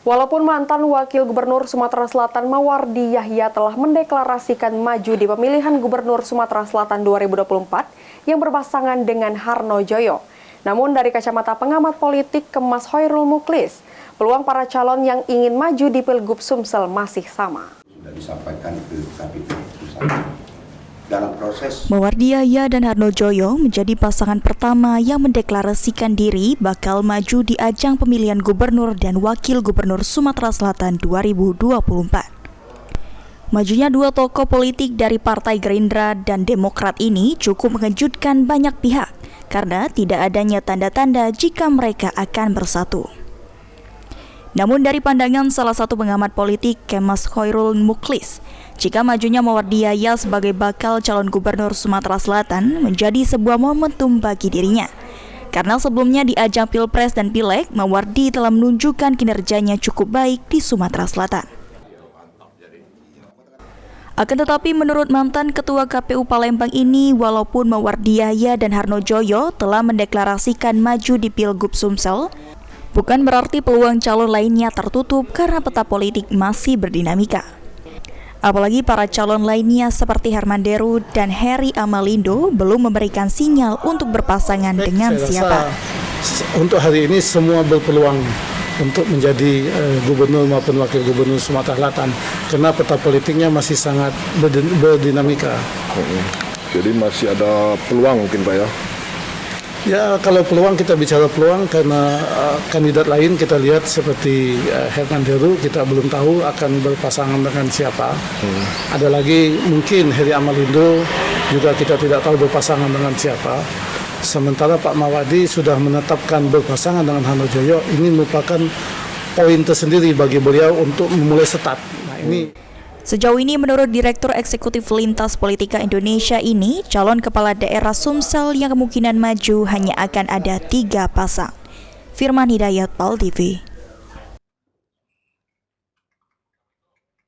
Walaupun mantan Wakil Gubernur Sumatera Selatan Mawardi Yahya telah mendeklarasikan maju di pemilihan Gubernur Sumatera Selatan 2024 yang berpasangan dengan Harno Joyo. Namun dari kacamata pengamat politik Kemas Hoirul Muklis, peluang para calon yang ingin maju di Pilgub Sumsel masih sama. Sudah disampaikan ke KPU dalam proses. Mawardi Yahya dan Harno Joyo menjadi pasangan pertama yang mendeklarasikan diri bakal maju di ajang pemilihan gubernur dan wakil gubernur Sumatera Selatan 2024. Majunya dua tokoh politik dari Partai Gerindra dan Demokrat ini cukup mengejutkan banyak pihak karena tidak adanya tanda-tanda jika mereka akan bersatu. Namun dari pandangan salah satu pengamat politik Kemas Hoirul Muklis, jika majunya Mawardi Yahya sebagai bakal calon gubernur Sumatera Selatan menjadi sebuah momentum bagi dirinya. Karena sebelumnya di ajang Pilpres dan Pileg, Mawardi telah menunjukkan kinerjanya cukup baik di Sumatera Selatan. Akan tetapi menurut mantan Ketua KPU Palembang ini, walaupun Mawardi Yahya dan Harno Joyo telah mendeklarasikan maju di Pilgub Sumsel, bukan berarti peluang calon lainnya tertutup karena peta politik masih berdinamika. Apalagi para calon lainnya seperti Herman Deru dan Heri Amalindo belum memberikan sinyal untuk berpasangan dengan siapa. Untuk hari ini semua berpeluang untuk menjadi gubernur maupun wakil gubernur Sumatera Selatan karena peta politiknya masih sangat berdinamika. Jadi masih ada peluang mungkin Pak ya? Ya, kalau peluang kita bicara peluang karena kandidat lain kita lihat seperti Herman Deru kita belum tahu akan berpasangan dengan siapa. Ada lagi mungkin Heri Amalindo juga kita tidak tahu berpasangan dengan siapa. Sementara Pak Mawardi sudah menetapkan berpasangan dengan Harno Joyo. Ini merupakan poin tersendiri bagi beliau untuk memulai start. Nah, ini Sejauh ini menurut Direktur Eksekutif Lintas Politika Indonesia ini, calon kepala daerah Sumsel yang kemungkinan maju hanya akan ada 3 pasang. Firman Hidayat, PAL TV.